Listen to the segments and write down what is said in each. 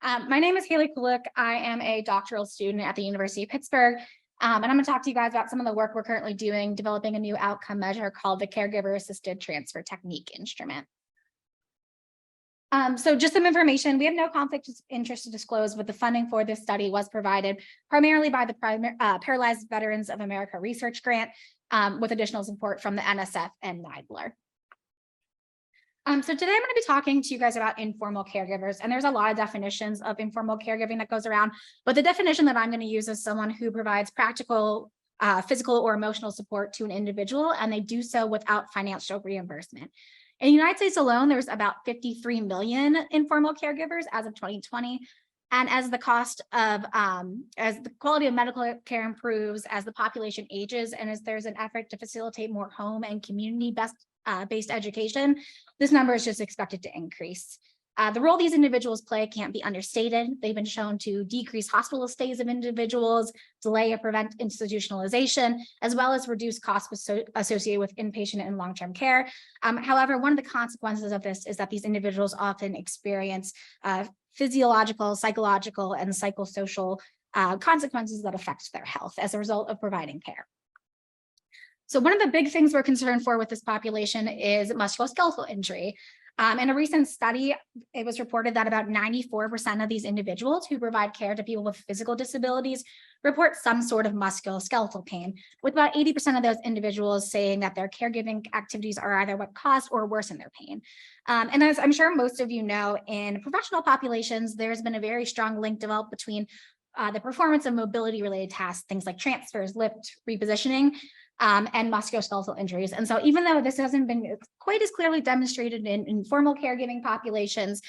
My name is Hailee Kulich. I am a doctoral student at the University of Pittsburgh, and I'm going to talk to you guys about some of the work we're currently doing, developing a new outcome measure called the Caregiver Assisted Transfer Technique Instrument. So just some information, we have no conflict of interest to disclose, but the funding for this study was provided primarily by the Paralyzed Veterans of America Research Grant, with additional support from the NSF and NIDLR. So today I'm going to be talking to you guys about informal caregivers, and there's a lot of definitions of informal caregiving that goes around, but the definition that I'm going to use is someone who provides practical, physical or emotional support to an individual, and they do so without financial reimbursement. In the United States alone, there's about 53 million informal caregivers as of 2020. And as the cost of, as the quality of medical care improves, as the population ages, and as there's an effort to facilitate more home and community-based education, this number is just expected to increase. The role these individuals play can't be understated. They've been shown to decrease hospital stays of individuals, delay or prevent institutionalization, as well as reduce costs associated with inpatient and long-term care. However, one of the consequences of this is that these individuals often experience physiological, psychological, and psychosocial consequences that affect their health as a result of providing care. So one of the big things we're concerned for with this population is musculoskeletal injury. In a recent study, it was reported that about 94% of these individuals who provide care to people with physical disabilities report some sort of musculoskeletal pain, with about 80% of those individuals saying that their caregiving activities are either what cause or worsen their pain. And as I'm sure most of you know, in professional populations, there's been a very strong link developed between the performance of mobility-related tasks, things like transfers, lift, repositioning, and musculoskeletal injuries. And so even though this hasn't been quite as clearly demonstrated in informal caregiving populations,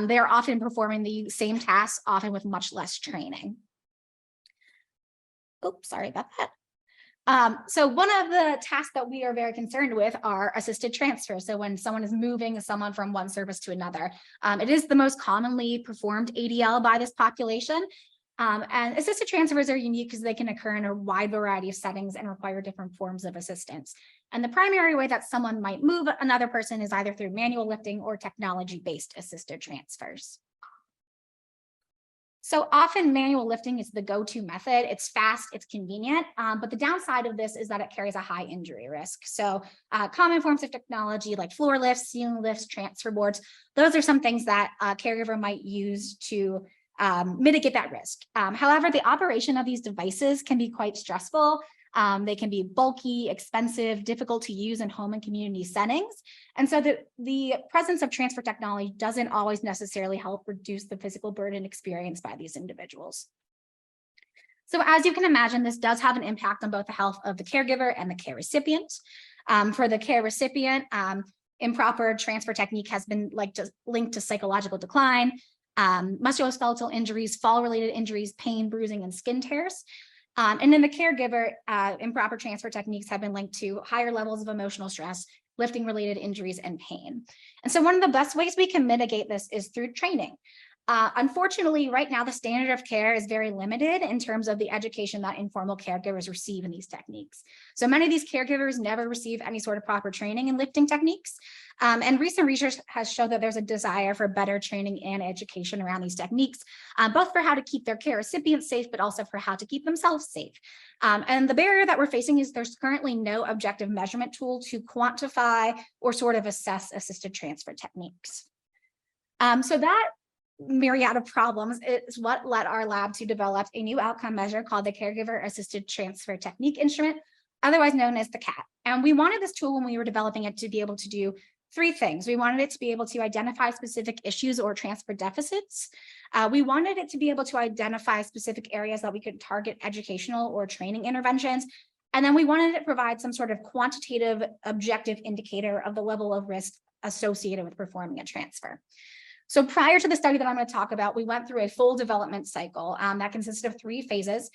they are often performing the same tasks, often with much less training. Oops, sorry about that. So one of the tasks that we are very concerned with are assisted transfers. So when someone is moving someone from one service to another, it is the most commonly performed ADL by this population. And assisted transfers are unique because they can occur in a wide variety of settings and require different forms of assistance. And the primary way that someone might move another person is either through manual lifting or technology-based assisted transfers. So often manual lifting is the go-to method. It's fast, it's convenient, but the downside of this is that it carries a high injury risk. So common forms of technology like floor lifts, ceiling lifts, transfer boards, those are some things that a caregiver might use to mitigate that risk. However, the operation of these devices can be quite stressful. They can be bulky, expensive, difficult to use in home and community settings. And so the presence of transfer technology doesn't always necessarily help reduce the physical burden experienced by these individuals. So as you can imagine, this does have an impact on both the health of the caregiver and the care recipient. For the care recipient, improper transfer technique has been linked to psychological decline, musculoskeletal injuries, fall-related injuries, pain, bruising, and skin tears. And in the caregiver, improper transfer techniques have been linked to higher levels of emotional stress, lifting-related injuries, and pain. And so one of the best ways we can mitigate this is through training. Unfortunately, right now, the standard of care is very limited in terms of the education that informal caregivers receive in these techniques. So many of these caregivers never receive any sort of proper training in lifting techniques. And recent research has shown that there's a desire for better training and education around these techniques, both for how to keep their care recipients safe, but also for how to keep themselves safe. And the barrier that we're facing is there's currently no objective measurement tool to quantify or sort of assess assisted transfer techniques. So that myriad of problems is what led our lab to develop a new outcome measure called the Caregiver Assisted Transfer Technique Instrument, otherwise known as the CAT. And we wanted this tool when we were developing it to be able to do three things. We wanted it to be able to identify specific issues or transfer deficits. We wanted it to be able to identify specific areas that we could target educational or training interventions. And then we wanted it to provide some sort of quantitative objective indicator of the level of risk associated with performing a transfer. So prior to the study that I'm going to talk about, we went through a full development cycle that consisted of 3 phases.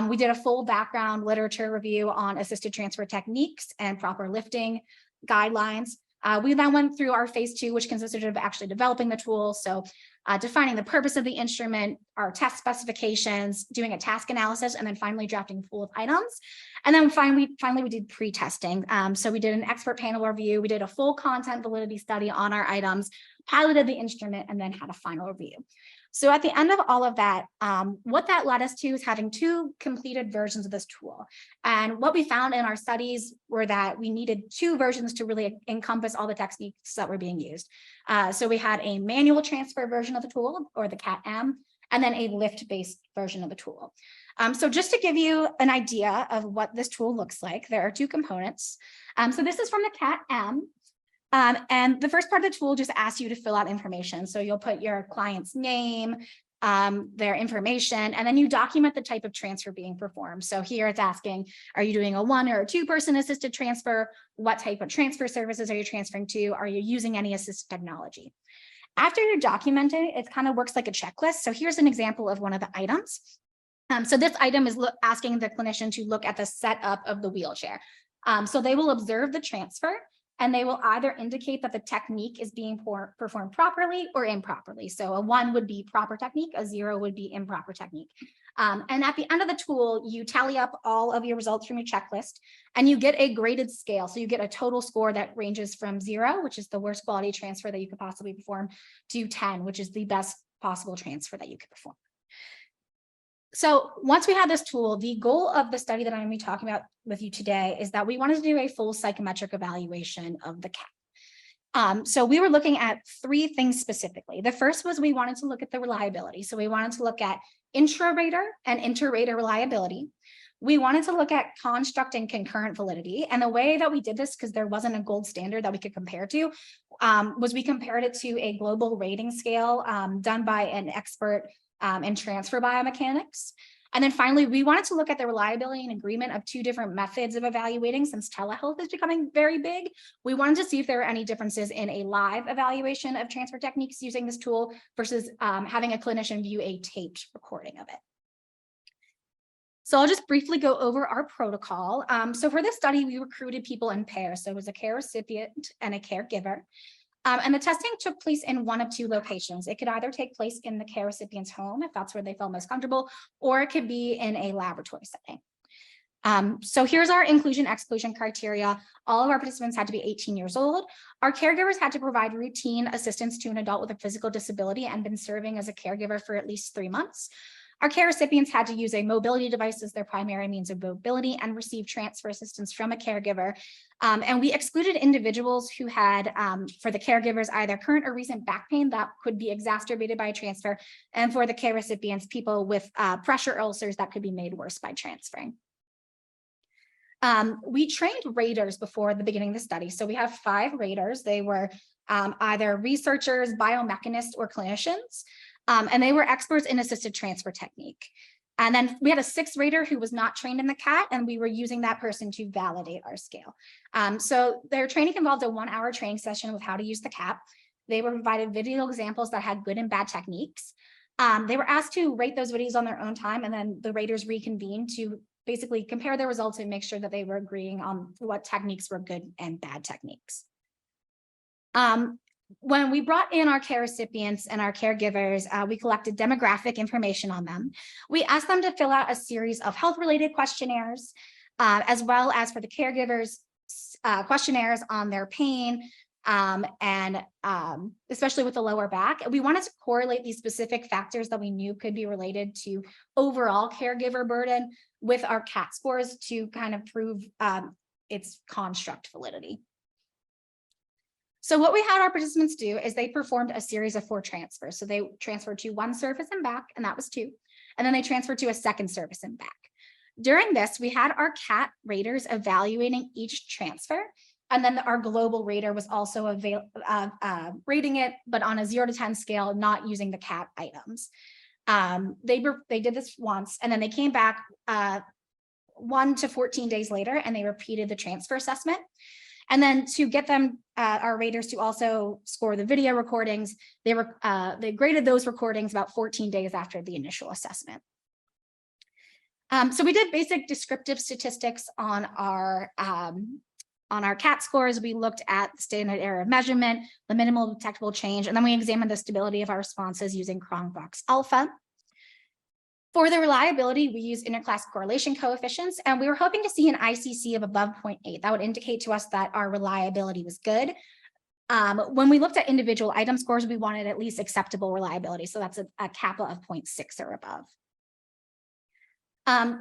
We did a full background literature review on assisted transfer techniques and proper lifting guidelines. We then went through our phase 2, which consisted of actually developing the tool. So defining the purpose of the instrument, our test specifications, doing a task analysis, and then finally drafting a pool of items. And then finally we did pre-testing. So we did an expert panel review. We did a full content validity study on our items, piloted the instrument, and then had a final review. So at the end of all of that, what that led us to is having 2 completed versions of this tool. And what we found in our studies were that we needed 2 versions to really encompass all the techniques that were being used. So we had a manual transfer version of the tool, or the CAT-M, and then a lift-based version of the tool. So just to give you an idea of what this tool looks like, there are 2 components. So this is from the CAT-M. And the first part of the tool just asks you to fill out information. So you'll put your client's name, their information, and then you document the type of transfer being performed. So here it's asking, are you doing a 1 or a 2 person assisted transfer? What type of transfer services are you transferring to? Are you using any assistive technology? After you're documenting, it kind of works like a checklist. So here's an example of one of the items. So this item is asking the clinician to look at the setup of the wheelchair. So they will observe the transfer, and they will either indicate that the technique is being performed properly or improperly. So a 1 would be proper technique, a 0 would be improper technique. And at the end of the tool, you tally up all of your results from your checklist, and you get a graded scale. So you get a total score that ranges from 0, which is the worst quality transfer that you could possibly perform, to 10, which is the best possible transfer that you could perform. So once we had this tool, the goal of the study that I'm going to be talking about with you today is that we wanted to do a full psychometric evaluation of the CAT. So we were looking at 3 things specifically. The first was we wanted to look at the reliability. So we wanted to look at intra-rater and inter-rater reliability. We wanted to look at construct and concurrent validity. And the way that we did this, because there wasn't a gold standard that we could compare to, was we compared it to a global rating scale done by an expert in transfer biomechanics. And then finally, we wanted to look at the reliability and agreement of 2 different methods of evaluating. Since telehealth is becoming very big, we wanted to see if there were any differences in a live evaluation of transfer techniques using this tool versus having a clinician view a taped recording of it. So I'll just briefly go over our protocol. So for this study, we recruited people in pairs. So it was a care recipient and a caregiver. And the testing took place in 1 of 2 locations. It could either take place in the care recipient's home, if that's where they felt most comfortable, or it could be in a laboratory setting. So here's our inclusion-exclusion criteria. All of our participants had to be 18 years old. Our caregivers had to provide routine assistance to an adult with a physical disability and been serving as a caregiver for at least 3 months. Our care recipients had to use a mobility device as their primary means of mobility and receive transfer assistance from a caregiver. And we excluded individuals who had, for the caregivers, either current or recent back pain that could be exacerbated by a transfer, and for the care recipients, people with pressure ulcers that could be made worse by transferring. We trained raters before the beginning of the study. So we have 5 raters. They were either researchers, biomechanists, or clinicians. And they were experts in assisted transfer technique. And then we had a 6th rater who was not trained in the CAT, and we were using that person to validate our scale. So their training involved a 1-hour training session with how to use the CAT. They were provided video examples that had good and bad techniques. They were asked to rate those videos on their own time, and then the raters reconvened to basically compare their results and make sure that they were agreeing on what techniques were good and bad techniques. When we brought in our care recipients and our caregivers, we collected demographic information on them. We asked them to fill out a series of health-related questionnaires, as well as for the caregivers, questionnaires on their pain, and especially with the lower back. We wanted to correlate these specific factors that we knew could be related to overall caregiver burden with our CAT scores to kind of prove its construct validity. So what we had our participants do is they performed a series of 4 transfers. So they transferred to 1 service and back, and that was 2. And then they transferred to a 2nd service and back. During this, we had our CAT raters evaluating each transfer. And then our global rater was also rating it, but on a 0 to 10 scale, not using the CAT items. They did this once, and then they came back 1 to 14 days later, and they repeated the transfer assessment. And then to get them, our raters to also score the video recordings, they graded those recordings about 14 days after the initial assessment. So we did basic descriptive statistics on our CAT scores. We looked at the standard error of measurement, the minimal detectable change, and then we examined the stability of our responses using Cronbach's alpha. For the reliability, we use interclass correlation coefficients, and we were hoping to see an ICC of above 0.8. That would indicate to us that our reliability was good. When we looked at individual item scores, we wanted at least acceptable reliability. So that's a kappa of 0.6 or above.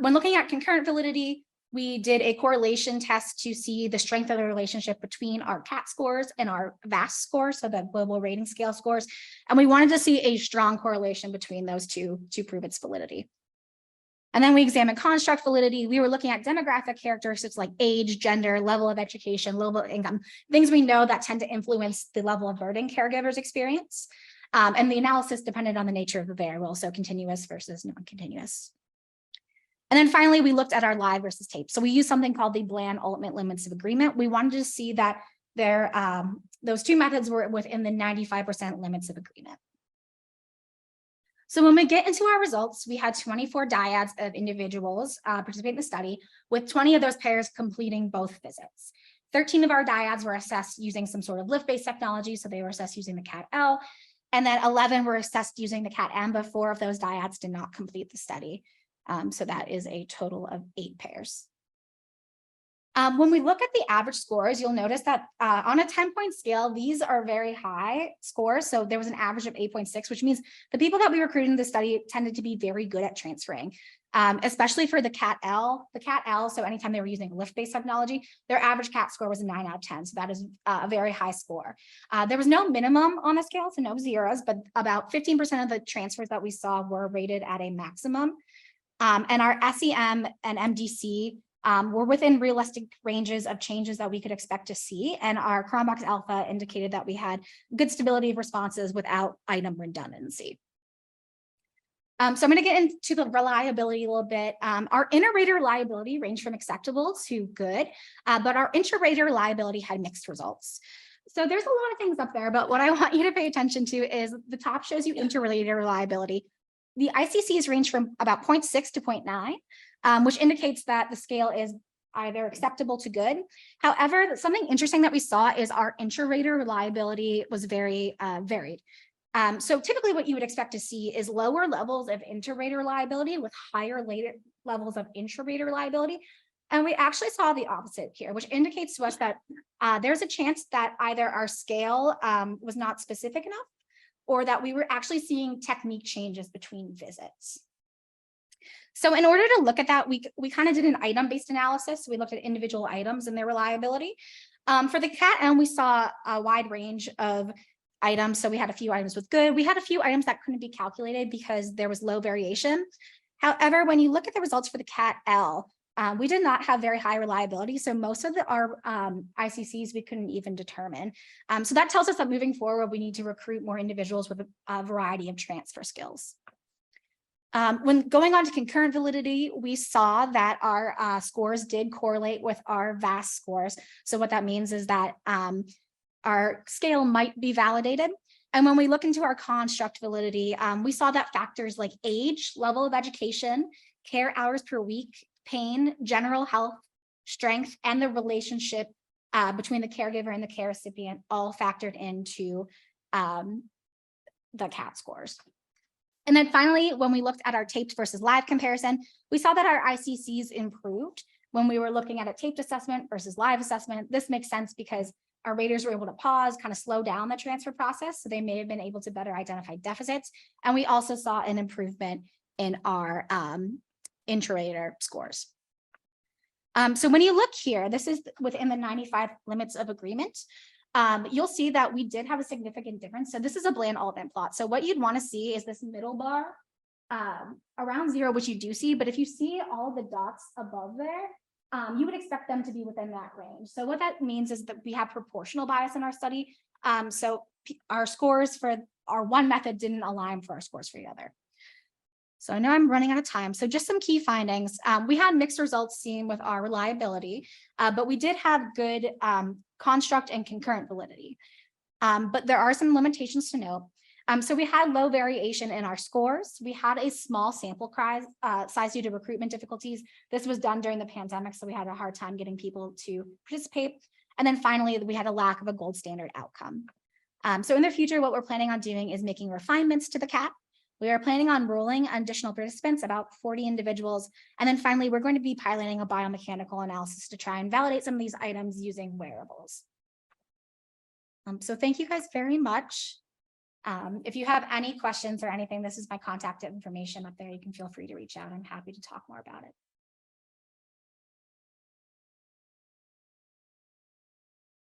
When looking at concurrent validity, we did a correlation test to see the strength of the relationship between our CAT scores and our VAS scores, so the global rating scale scores. And we wanted to see a strong correlation between those two to prove its validity. And then we examined construct validity. We were looking at demographic characteristics like age, gender, level of education, level of income, things we know that tend to influence the level of burden caregivers experience. And the analysis depended on the nature of the variable, so continuous versus non-continuous. And then finally, we looked at our live versus tape. So we used something called the Bland ultimate limits of agreement. We wanted to see that those two methods were within the 95% limits of agreement. So when we get into our results, we had 24 dyads of individuals participate in the study, with 20 of those pairs completing both visits. 13 of our dyads were assessed using some sort of lift-based technology, so they were assessed using the CAT-L, and then 11 were assessed using the CAT-M, but 4 of those dyads did not complete the study. So that is a total of 8 pairs. When we look at the average scores, you'll notice that on a 10-point scale, these are very high scores. So there was an average of 8.6, which means the people that we recruited in the study tended to be very good at transferring, especially for the CAT-L. The CAT-L, so anytime they were using lift-based technology, their average CAT score was a 9 out of 10. So that is a very high score. There was no minimum on the scale, so no zeros, but about 15% of the transfers that we saw were rated at a maximum. And our SEM and MDC were within realistic ranges of changes that we could expect to see. And our Cronbach's alpha indicated that we had good stability of responses without item redundancy. So I'm going to get into the reliability a little bit. Our inter-rater reliability ranged from acceptable to good, but our intra-rater reliability had mixed results. So there's a lot of things up there, but what I want you to pay attention to is the top shows you inter-rater reliability. The ICCs range from about 0.6 to 0.9, which indicates that the scale is either acceptable to good. However, something interesting that we saw is our intra-rater reliability was very varied. So typically what you would expect to see is lower levels of inter-rater reliability with higher levels of intra-rater reliability. And we actually saw the opposite here, which indicates to us that there's a chance that either our scale was not specific enough, or that we were actually seeing technique changes between visits. So in order to look at that, we kind of did an item-based analysis. We looked at individual items and their reliability. For the CAT-M, we saw a wide range of items. So we had a few items with good. We had a few items that couldn't be calculated because there was low variation. However, when you look at the results for the CAT-L, we did not have very high reliability. So most of our ICCs, we couldn't even determine. So that tells us that moving forward, we need to recruit more individuals with a variety of transfer skills. When going on to concurrent validity, we saw that our scores did correlate with our VAS scores. So what that means is that our scale might be validated. And when we look into our construct validity, we saw that factors like age, level of education, care hours per week, pain, general health, strength, and the relationship between the caregiver and the care recipient all factored into the CAT scores. And then finally, when we looked at our taped versus live comparison, we saw that our ICCs improved when we were looking at a taped assessment versus live assessment. This makes sense because our raters were able to pause, kind of slow down the transfer process, so they may have been able to better identify deficits. And we also saw an improvement in our intra-rater scores. So when you look here, this is within the 95 limits of agreement. You'll see that we did have a significant difference. So this is a Bland ultimate plot. So what you'd want to see is this middle bar around 0, which you do see. But if you see all the dots above there, you would expect them to be within that range. So what that means is that we have proportional bias in our study. So our scores for our one method didn't align for our scores for the other. So I know I'm running out of time. So just some key findings. We had mixed results seen with our reliability, but we did have good construct and concurrent validity. But there are some limitations to note. So we had low variation in our scores. We had a small sample size due to recruitment difficulties. This was done during the pandemic, so we had a hard time getting people to participate. And then finally, we had a lack of a gold standard outcome. So in the future, what we're planning on doing is making refinements to the CAT. We are planning on enrolling additional participants, about 40 individuals. And then finally, we're going to be piloting a biomechanical analysis to try and validate some of these items using wearables. So thank you guys very much. If you have any questions or anything, this is my contact information up there. You can feel free to reach out. I'm happy to talk more about it.